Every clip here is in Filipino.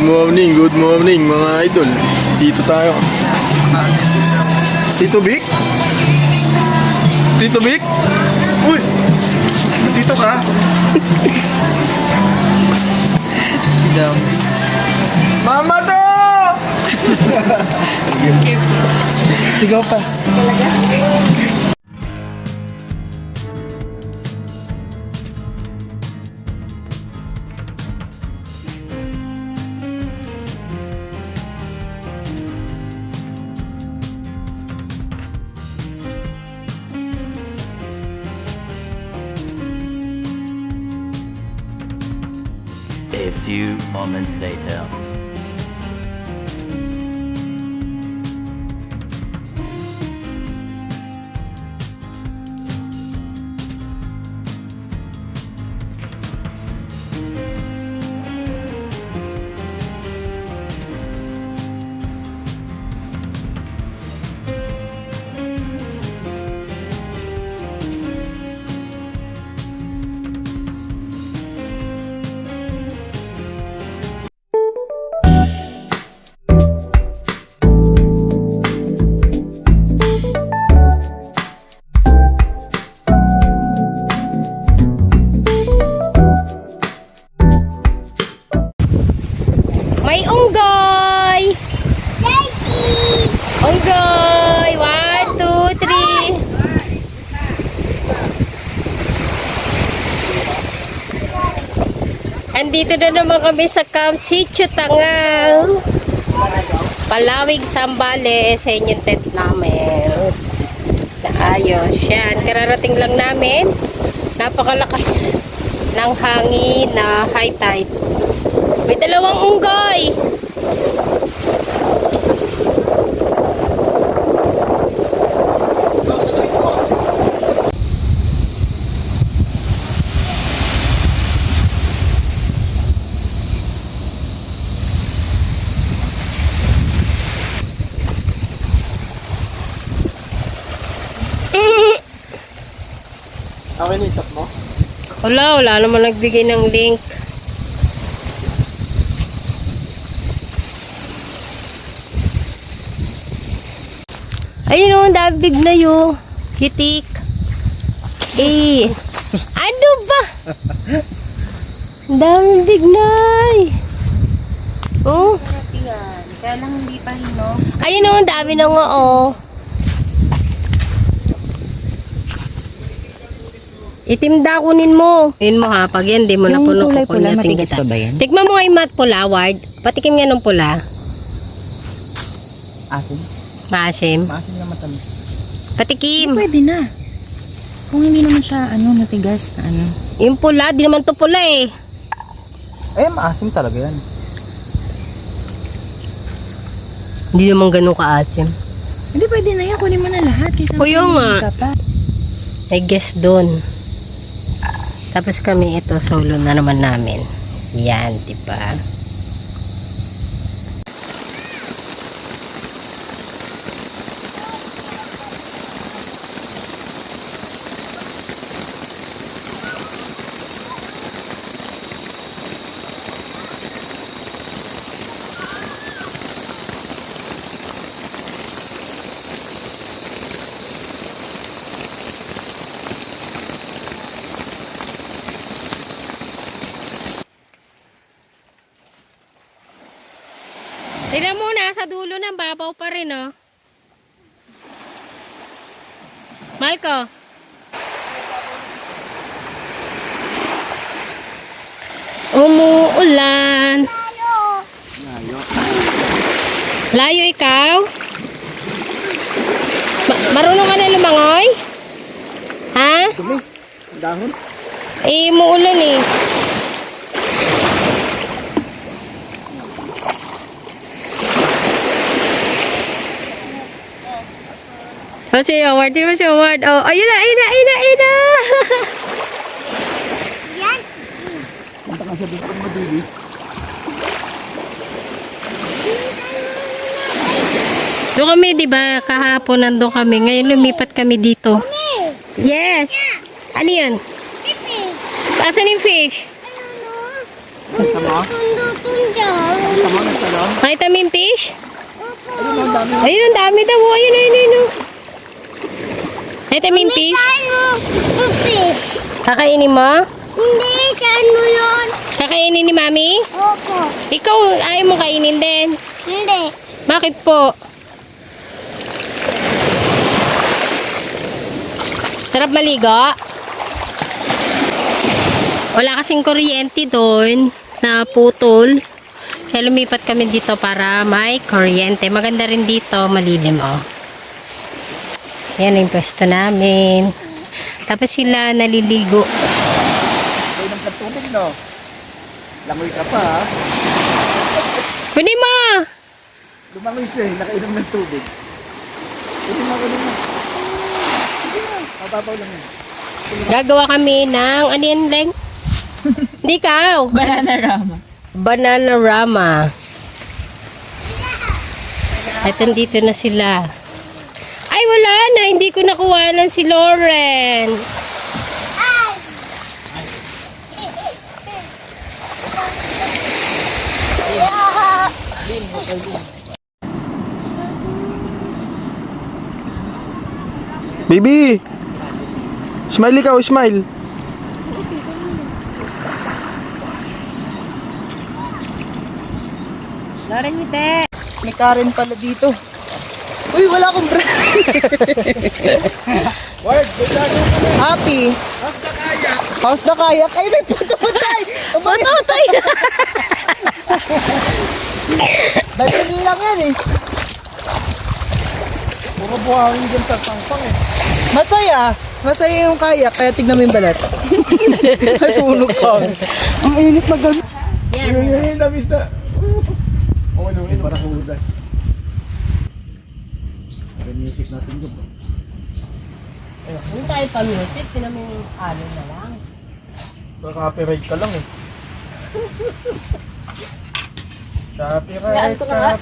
good morning mga idol. Dito tayo. Tito Vic? Tito Vic? Uy! Dito ka? Si Dams. Mama to! Sigaw pa. A few moments later. May unggoy! Unggoy! 1, 2, 3. Andito na naman kami sa Camp Sitio Tangal. Palawig, Sambales. Sa inyong tent namin. Ayos. Yan. Kararating lang namin. Napakalakas ng hangin na high tide. May dalawang unggoy. Okay na isap mo? Wala naman nagbigay ng link. Ayun o, dabig na yun. Hitik. Ano ba? Daming bignay. Oh. Sarap yan. Kaya lang hindi pa hinog. Ayun o, dami na nga oh. Itimda kunin mo. Yun mo ha, pag yan, di mo na puno kulay ko pula, niya. matigas pa ba yan? Tikman mo nga yung mat pula, Ward. Patikim nga ng pula. Asin? Maasim. Maasin na matamis. Patikim. Pwede na. Kung hindi naman siya, matigas na Yung pula, di naman to pula eh. Eh, maasim talaga yan. Hindi naman ganun kaasim. Hindi, pwede na yan. Kunin mo na lahat. Kaysa Kuya nga. ka pa. I guess doon. Tapos kami ito, solo na naman namin. Yan, diba? Tignan mo na, sa dulo ng babaw pa rin, oh. Malco. Umuulan. Layo ikaw? Marunong ka na lumangoy? Ha? Dumi. Dahon. Eh, umuulan eh. Oh, si Howard. Tingnan mo si Howard. Oh, ayun na. Punta ka sa dito mo, baby. Doon kami, di ba? Kahapon nandun kami. Ngayon lumipat kami dito. Yes. Ano yan? Asan yung fish? Sama? Vitamin fish? Ayun, ang dami daw. Ayun, ayun, ayun. Vitamin fish? Kakainin mo? Hindi, saan mo yun? Kakainin ni Mami? Opo. Ikaw, ayaw mo kainin din. Hindi. Bakit po? Sarap maligo? Wala kasing kuryente doon na putol. Kaya lumipat kami dito para may kuryente. Maganda rin dito, malilim oh. Yan yung pwesto namin. Tapos sila naliligo. Kainom ka tubig, no? Langoy ka pa, ha? Kunin mo! Lumangoy siya, nakainom ng tubig. Kunin mo. Sige na, mababaw lang yan. Gagawa kami ng, ano yan, Leng? Hindi ka. Bananarama. At nandito na sila. Ay, wala na. Hindi ko nakuha si Lauren. Baby! Smile ikaw, smile. Lauren, hindi. May Karen pala dito. Uy, wala akong bra. Happy. How's the kayak? Ay, may puto-putay. Matutay na. Dahil lang yan eh. Puro buhangin dyan sa pangpang eh. Masaya. Masaya yung kayak, kaya tignan mo yung balat. Nasunog ka. Ang init na gano'n. Yan. Yun, nabis na. Okay naman yun. Parang huludan. Music natin doon. Kung tayo pa-music, tinaming ano na lang. Copyright ka lang eh. Copyright, copyright.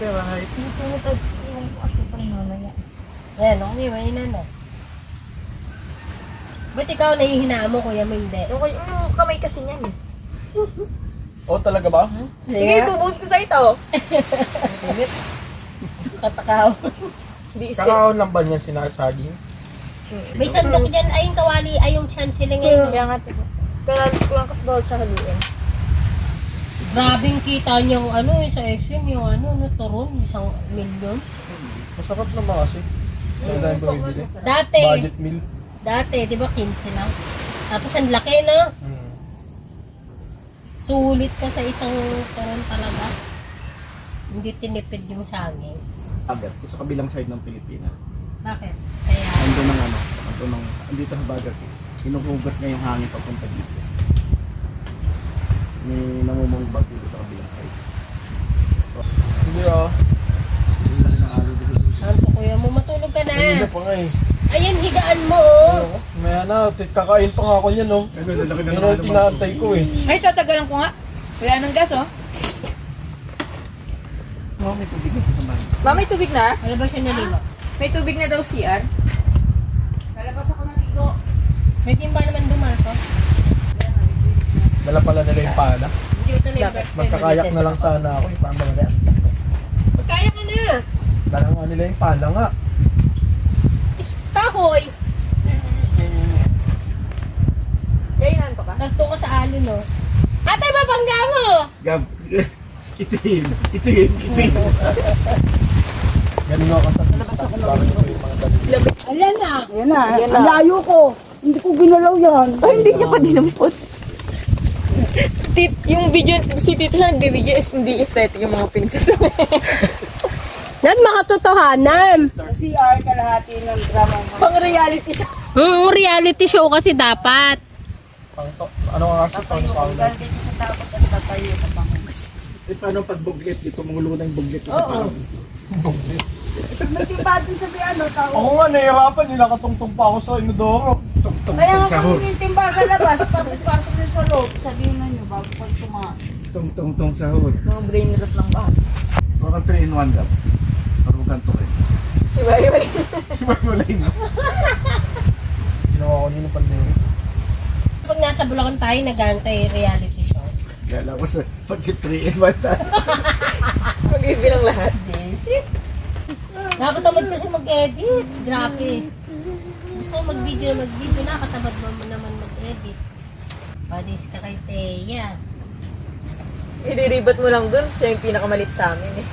Yan, okay, may na. Ba't ikaw nahihinaan mo, kuya mo hindi? Yung kamay kasi niyan eh. Oh, talaga ba? Sige, bubuhos ko sa ito. Katakaw. Kakaon lang ba niyan sinasaging? May sandok dyan, ay yung kawali, ay yung chanceling ngayon. Kaya nga, kailangan ko lang kasi bawal siya haluin. Grabing kita niyo ano, yung sa SM, yung ano, turon, 1,000,000. Masarap naman kasi. Ang dahil bumibili. Dati, Budget meal. di ba 15 lang? Tapos ang laki, no? Sulit ka sa isang turon talaga. Hindi tinipid yung saging. Agad, sa kabilang side ng Pilipinas. Bakit? Kaya, Andito sa Bagat. Hinuhugot niya yung hangin papunta dito. May namumong bagyo sa kabilang side. Hindi ah. saan po kuya mo? Matulog ka Kanina na. pa nga eh. Ayan, higaan mo, oh. Maya na, kakain pa nga ako niyan oh. Yan ang tinaantay ko eh. Ay, tatagalan ko nga. Wala ng gas, oh. Oh, may tubig na sa bahay. Ma, may tubig na? Wala ba siya naligo? May tubig na daw CR. Sa labas ako naligo. May timba naman dumato. Dala pala nila yung pala. Hindi ito na yung Magkakayak na lang sana ako eh. Paano ba yan? Magkaya ka na. Dala nga nila yung pala nga. Kahoy. Kainan pa ka? Tapos doon ka sa alon, no? Ate, mabangga mo! Gab, ito yun. Ganun ako sa bakit ko yung mga dali. Alam na. Yan na. Ang layo ko. Hindi ko ginalaw yan. Ay, hindi niya pa dinampot. Yung video, si Tito na nag-video is hindi aesthetic yung mga pinagsasabi. Yan, makatotohanan. CR kalahati ng drama. Pang reality siya. Reality show kasi dapat. Ano nga kasi ito? Dito sa tapos kasi tatayo sa pangugas. Eh, paano pag buglet? Dito mangululo ng buglet ko sa tao. May tiba dun sa ano, tao. Ako nga, nahihirapan. Nilakatungtong pa ako sa inodoro. Kaya nga kung yung timba sa labas, tapos pasok nyo sa loob, sabihin na nyo bago pag Tong sahod. mga brain rot lang ba? Baka 3 in 1 gab. Marugan to rin. Iba. Iwalay mo. Ginawa ko nino pandemic. Pag nasa Bulacan tayo, nag-aantay reality show. Kala ko sa pag-3 in 1 tayo. Mag-ibilang lahat. Nakatamad kasi mag-edit. Grabe. Gusto ko mag-video na mag-video. Nakatamad mo naman mag-edit. Padis ka kay Teya. Iriribat mo lang dun. Siya yung pinakamalit sa amin eh.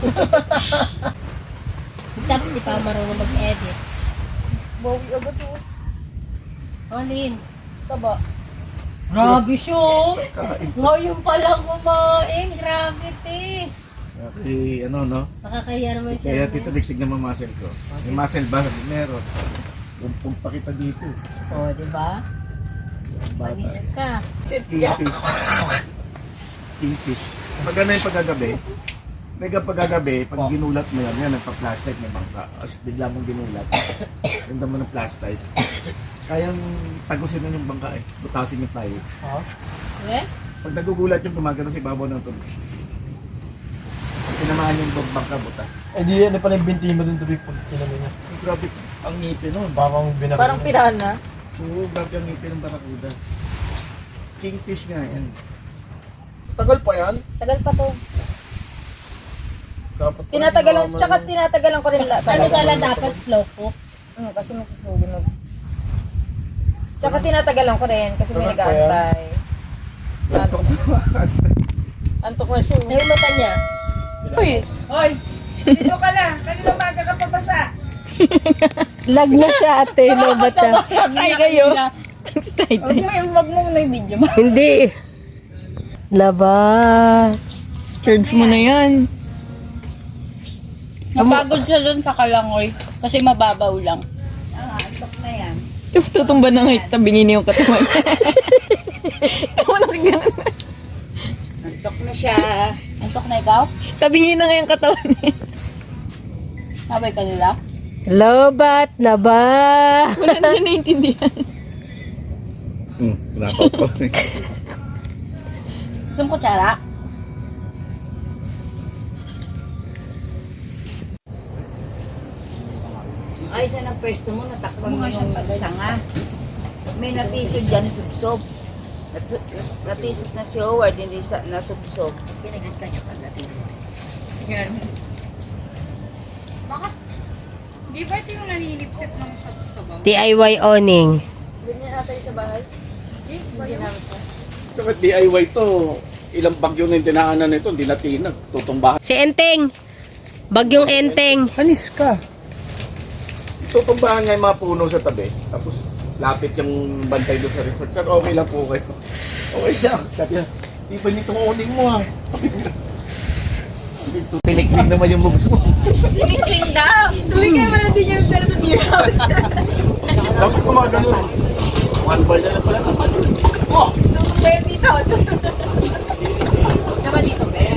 Tapos di pa marunong mag-edit. Bawi agad oh. Alin? Taba. Grabe siya. Kain. Ngayon pa lang kumain. Grabe, te. Okay, ano, no? Nakakaya naman siya. Kaya tito, tignan mo muscle ko. May muscle ba? Meron. Pumpong pa kita dito. O, di ba? Panis ka. Kingfish. Kingfish. Pag ano yung paggagabi, pag ginulat mo yan, nagpa-flashlight may bangka. As bigla mong ginulat, ganda mo ng flashlight. Kayang tagusin na yung bangka eh. Butasin yung tayo. Eh? Pag nagugulat yung gumagano si babaw ng tubig. Pag tinamaan yung bangka, butas. Eh di ano pala yung binti mo dun tubig pag tinanong niya. Ay, grabe, ang ngipin nun. Baka mong binabay. Parang pirana. Oo, grabe ang ngipin ng barakuda. Kingfish nga yan. Tagal pa yan. Tagal pa to. Dapat pa Tinatagalan, rin tsaka tinatagalan ko rin Ano pala dapat slow cook? Kasi masusunog. Tsaka tinatagalan ko rin kasi may Tagal pa nag-aantay. Antok na siya. Ano yung mata niya? Uy! Hoy! Dito ka na! Kanina maga ka pabasa! Lag na siya ate, lobat na. Say kayo! Wag mo na yung video mo. Hindi. Laba. Charge mo na yan. Napagod siya doon sa Kalangoy kasi mababaw lang. Tutumba na ngayon, tabingin niyo yung katawan. Antok na siya. Antok na ikaw? Tabingin na ngayon katawan niya. Sabay ka nila? Lobat na ba? Wala na siya naiintindihan. Nakaw ko. Gusto mo kutsara? Ay, sa ng pwesto mo, natakpan mo yung sanga. May natisod dyan, subsob. Natisod na si Howard, hindi na subsob. Kinagat ka niya pagdating. Di ba ito yung naninipsip ng sabaw? DIY owning. Ganyan natin sa bahay. Bakit DIY to? Ilang bagyo na yung dinaanan nito, hindi na tinag. Tutumbahan. Si Enteng. Bagyong Enteng. Panis ka. Tutumbahan nga yung mga puno sa tabi. Tapos lapit yung bantay doon sa resort. Sir, okay lang po kayo. Okay lang. Sabi niya, di ba nitong owning mo ha? Tinikling naman yung moves mo. Tinikling daw! Tumigay mo na din yung pera sa beer house. Dapat kumagano. One bar na lang pala. Oh! Pwede dito. Naman dito, pwede.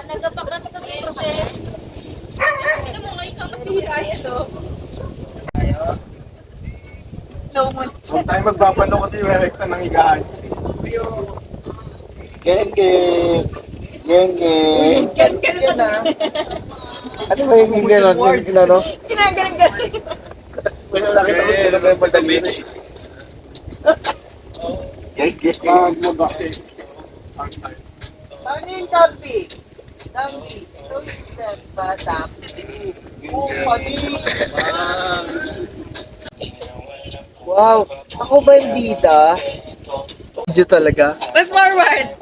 Nagapakat ka pero eh. Ano mo ngayon ka masira ito? Huwag tayo magbabanong kasi yung erekta ng higaan. Genge! Genge! Ganun na. Ano ba yung gano'n? Yung ano? Ginagaling-galing. Kaya wala kita kung sino kayo madali. Genge! Ano yung Tampi? Tampi. Bata. Wow. Ako ba yung bida? Diyo talaga. Mas forward.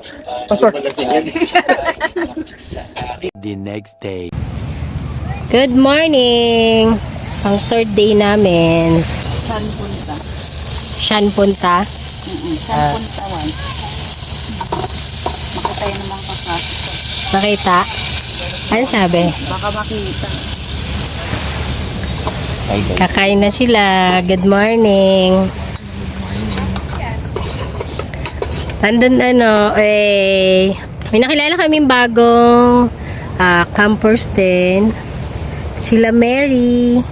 The next day. Good morning! Ang third day namin. Saan punta? Saan punta? Saan punta, Wan? Makita yun naman kakasok. Nakita? Ano sabi? Baka makita. Kakain na sila. Good morning. Andun may nakilala kaming bagong campers din. Sila Mary.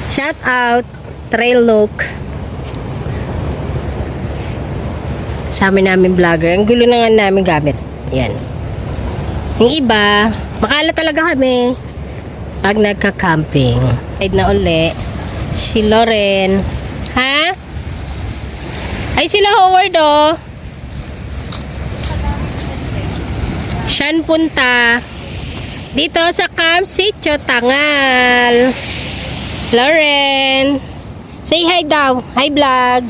Shout out. Trail Look. Sa amin namin vlogger. Ang gulo na nga namin gamit. Yan. Yung iba, makala talaga kami pag nagka-camping. Ride na uli. Si Loren. Ha? Ay, sila Howard, oh. Siyan punta dito sa Camp Sitio Tangal. Lauren, say hi daw. Hi, vlog.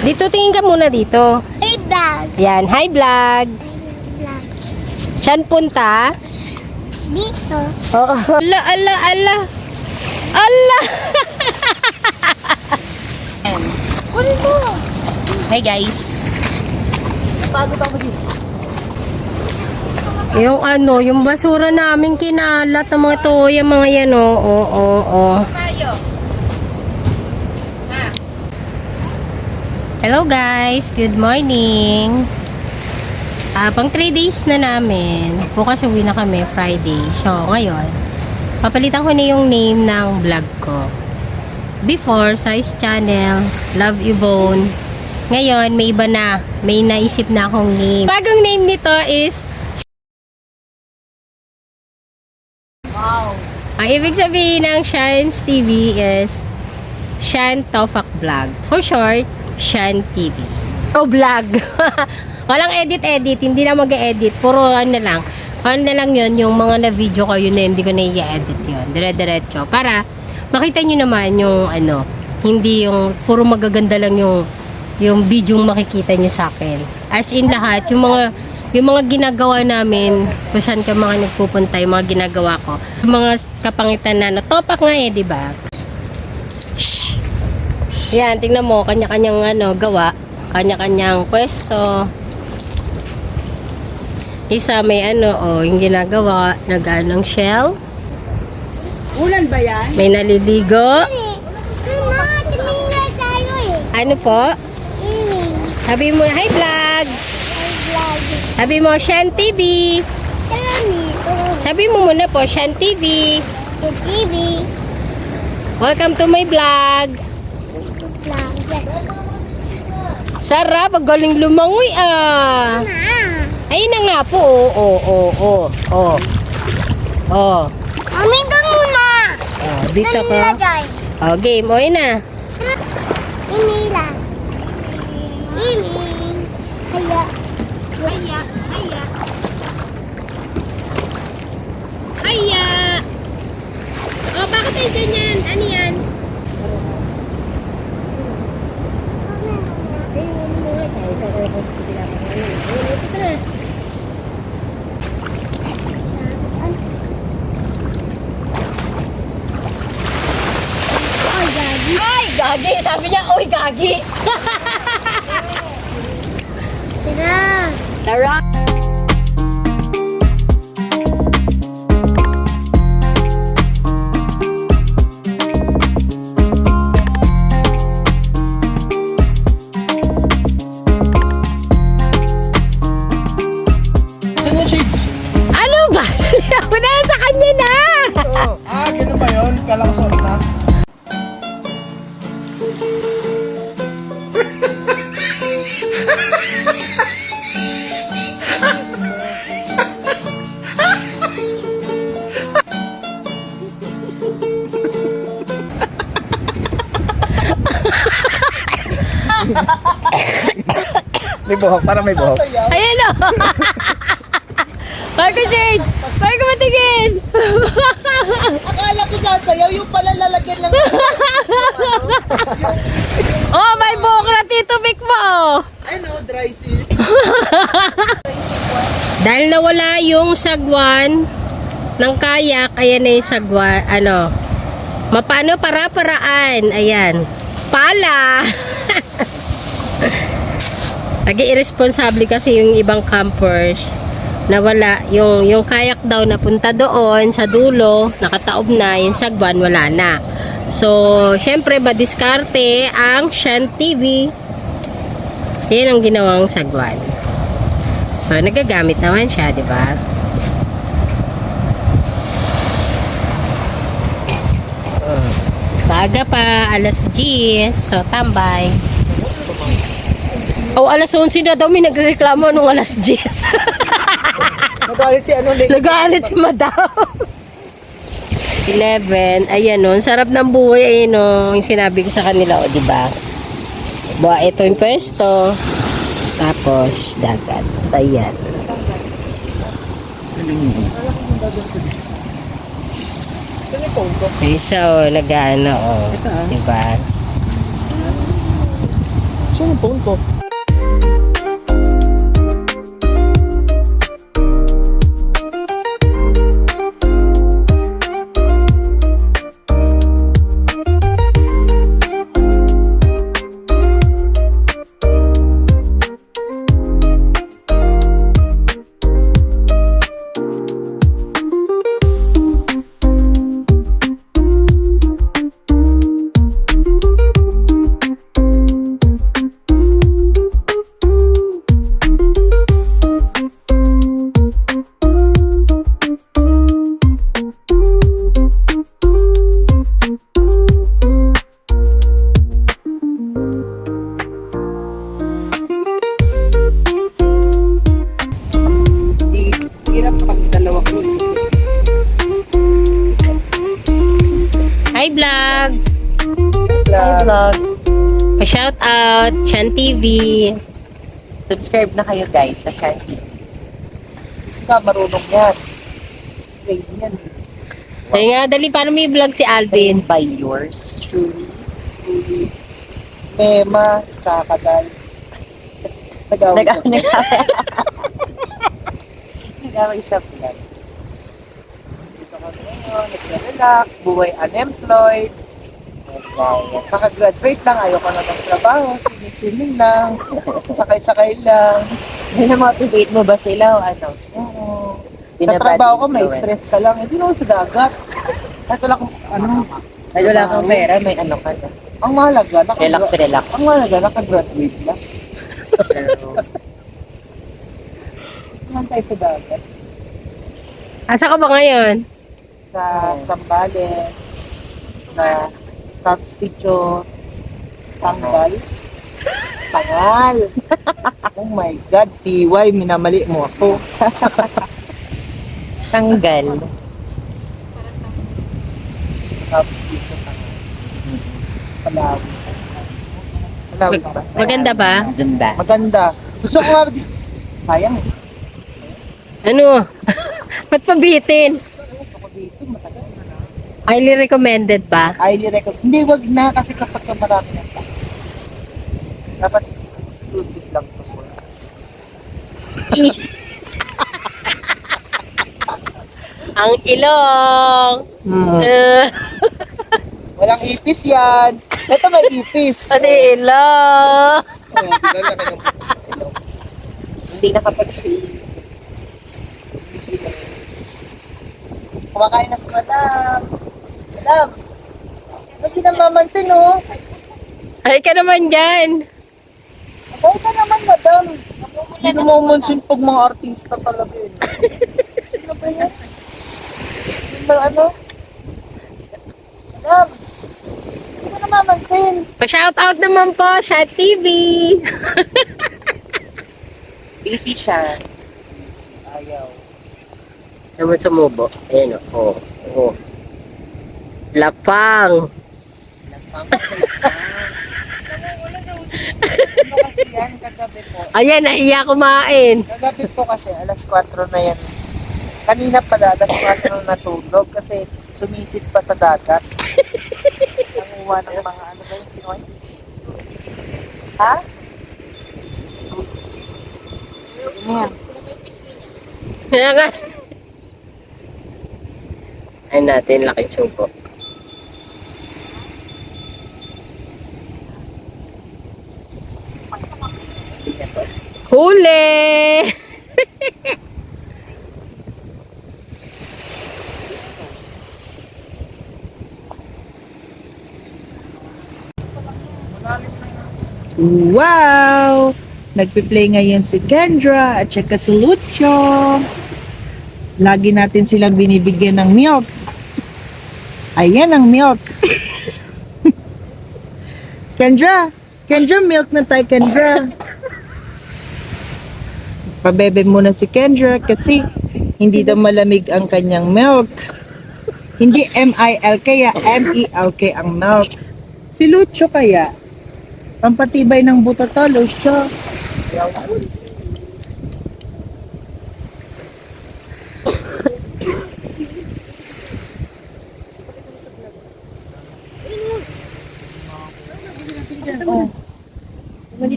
Dito, tingin ka muna dito. Hey, vlog. Yan, hi, vlog. Siyan punta. Dito. Oo. Ala, ala, ala. Ala. Kunin mo. Hi guys. Yung ano, yung basura namin kinalat ng mga toya, mga yan, oh. Oo. Hello guys, good morning. Pang 3 days na namin. Bukas uwi na kami, Friday. So, ngayon, papalitan ko na yung name ng vlog ko. Before, sa channel, Love You Bone. Ngayon, may iba na. May naisip na akong name. Bagong name nito is ang ibig sabihin ng Shans TV is Shan Tofak Vlog. For short, Shan TV. O vlog. Walang edit-edit. Hindi na mag-edit. Puro ano lang. Ano na lang yun, yung mga na-video ko, yun na hindi ko na i-edit yun. Dire-diretso. Para makita nyo naman yung ano, hindi yung puro magaganda lang yung video makikita nyo sa akin. As in lahat, yung mga ginagawa namin, kung saan ka mga nagpupunta, yung mga ginagawa ko, yung mga kapangitan na, topak nga di ba? Shhh! Yan, tingnan mo, kanya-kanyang ano, gawa, kanya-kanyang pwesto. Isa may ano, yung ginagawa, nag-anong shell. Ulan ba yan? May naliligo. Tumingin tayo eh. Ano po? Sabi mo, hi vlog! Sabi mo, Shan TV. Sabi mo muna po, Shan TV. TV. Welcome to my vlog. Sarap, ang galing lumangoy ah. Ayun na nga po, Mami, doon muna. Dito ko. Oh, game, o yun na. Inilas. Swimming. Haya. Hiya! Oh, bakit ay ganyan? Ano yan? Dito na. Ay, gagi! Sabi niya, oy, gagi! Tira. Tara! Saan yung shades? Ano ba? Ako na sa kanya na! Ganun ba yun? Kala ko sorry na. May buhok, parang may buhok. Ayan o! Marco Jade! Marco matigin! Akala ko sasayaw, yung pala lalagyan lang. Oh, may buhok na Tito Vic mo! Ay no, dry seal. Dahil nawala yung sagwan ng kayak, ayan na yung sagwan, ano, mapano para-paraan, ayan, pala! Nag-irresponsable kasi yung ibang campers, nawala, yung kayak daw napunta doon sa dulo, nakataob na, yung sagwan wala na. So, syempre madiskarte ang Shan TV. Yan ang ginawang sagwan. So, nagagamit naman siya, di ba? Maaga pa, alas 10. So, tambay. Oh, alas 11 na daw may nagreklamo nung alas 10. Nagalit si ano, Nagalit si madam. 11. Ayan o, sarap ng buhay. Ayun o, yung sinabi ko sa kanila, o, di ba? Ito yung pwesto. Tapos, dagat. Ayan. May isa nag-ano Diba? Saan yung phone ko? Hi vlog! Hi vlog! Pa-shout out, Chan TV. Subscribe na kayo guys sa Chan TV. Kasi ka, marunong yan. Train yan. Ay nga, dali, paano may vlog si Alvin? By yours truly. Mema, tsaka kadal. Nag-away sa Nag-away sa vlog. Dito kami ngayon, nag-relax, buhay unemployed. Yes guys. Nakagraduate lang, ayoko na ng trabaho, sinisingin lang, sakay-sakay lang. Motivate mo ba sila o ano? Oo. Sa Binabad trabaho ko, may influence. stress ka lang. Hindi naman sa dagat. Kahit wala kang, Kahit wala kang pera, may ano ka na. ang mahalaga, Relax. Ang mahalaga, nakagraduate lang. Pero, Saan tayo sa dagat? Asa ka ba ngayon? Sa Zambales, sa Tapsicho, Tangal. Oh my God, PY, minamali mo ako. tanggal. Tapsicho, Tangal. Palawi. Palawi ba? Maganda ba? Zumba. Maganda. Gusto ko nga, sayang eh. Ano? Ba't pabitin? Gusto ko dito, matagal na. Highly recommended ba? Highly recommend. Hindi, wag na kasi kapag ka marami ng tao. Dapat exclusive lang to for us. Ang ilong! Walang ipis yan. Ito may ipis. Ano ilong? Hindi nakapag-shave. Kumakain na si Madam. Madam, ba't di namamansin, no? Ay ka naman dyan. Abay ka naman, Madam. Hindi namamansin pag mga artista talaga yun. Sino ba yan? Sino ba ano? Madam, hindi ka namamansin. Pa-shout out naman po, Chat TV. Busy siya. Ayaw. Naman sumubo. Ayan o. Oh. Lapang. Ano kasi yan, kagabi po. Ayan, nahiya kumain. Kagabi po kasi, alas 4 na yan. Kanina pala, alas 4 natulog kasi sumisid pa sa dagat. Nanguha ng mga ano ba yung Pinoy? Ha? Ano yan? Kaya nga. Ay natin, laking subo. Huli! Wow! Nagpi-play ngayon si Kendra at saka si Lucho. Lagi natin silang binibigyan ng milk. Ayan ang milk. Kendra! Kendra, milk na tayo, Kendra. Pabebe muna si Kendra kasi hindi daw malamig ang kanyang milk. Hindi M-I-L-K, M-E-L-K ang milk. Si Lucho kaya, Pampatibay ng buto to, Lucio.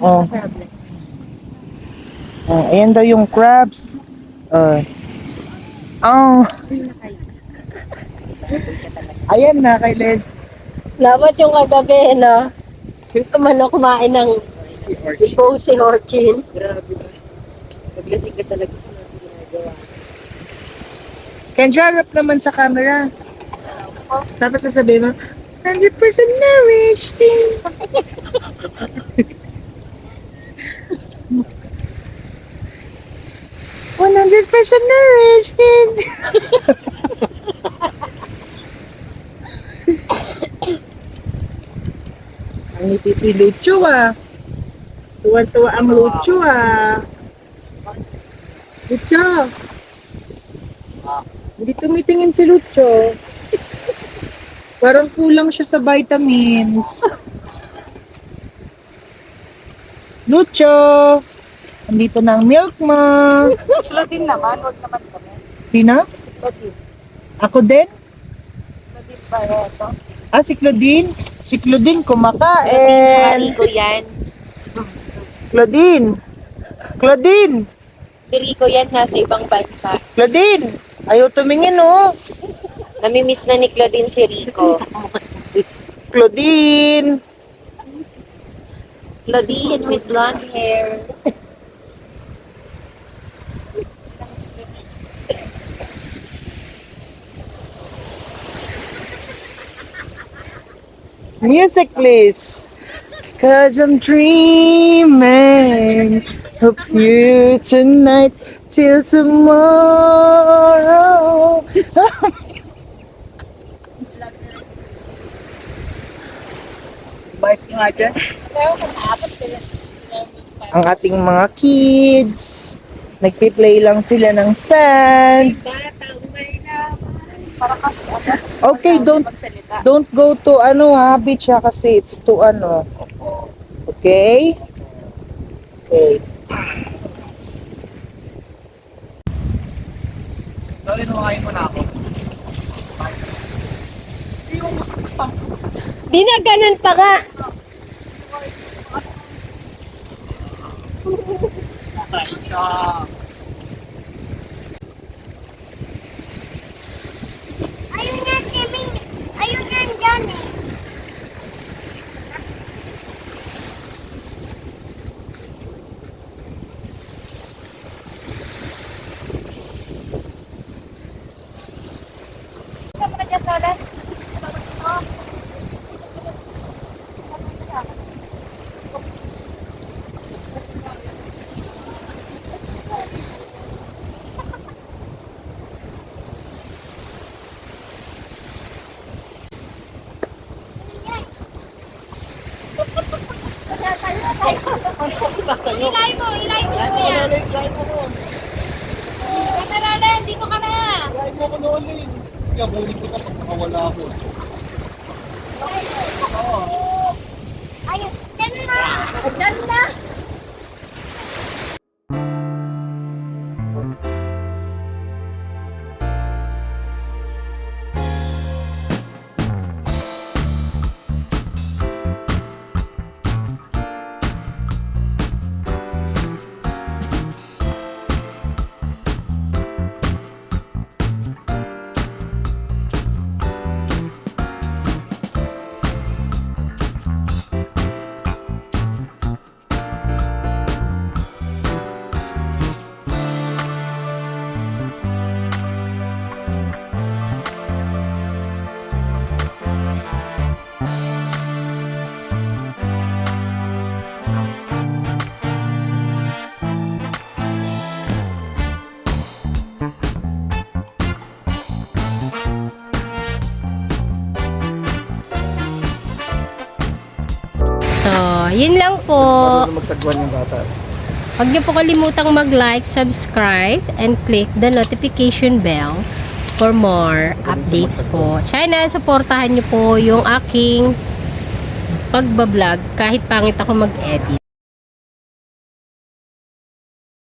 Oh. Oh, ayan daw yung crabs. Oh. Ayan na kay Led. Lamat yung kagabi, no? Yung kumano kumain ng si Orchin. Can you harap naman sa camera? Tapos sasabihin mo, 100% nourished. 100% nourished. Ang ngiti si Lucho ah. Tuwan-tuwa ang Lucho ah. Lucho. Hindi tumitingin si Lucho. Parang kulang siya sa vitamins. Lucho! Andito na ang milk mo. Claudine naman, wag naman kami. Sino? Claudine. Ako din? Claudine ba ito? Ah, si Claudine. Si Claudine kumakain. Rico yan. Claudine. Claudine. Si Rico yan, nasa ibang bansa. Claudine. Ayaw tumingin oh. Namimiss na ni Claudine si Rico. Claudine. Claudine with blonde hair. Music please. Cause I'm dreaming of you tonight till tomorrow. Ang ating mga kids, nagpi-play lang sila ng sand. Okay, don't go to beach ha, kasi it's too Okay? Okay. Sorry, numakain mo na ako. Di na ganun pa nga. Ayun yan, Kiming. Ayun yan, Johnny. Ilay mo yan. Katarala, hindi mo ka na. Ilay mo ko noon eh. Gabulin kita pag nakawala ako. Ayun, dyan na. Diyan na. So, yun lang po. Paano magsagwan yung bata? Huwag niyo po kalimutang mag-like, subscribe, and click the notification bell for more updates po. Sana, supportahan niyo po yung aking pagbablog kahit pangit ako mag-edit.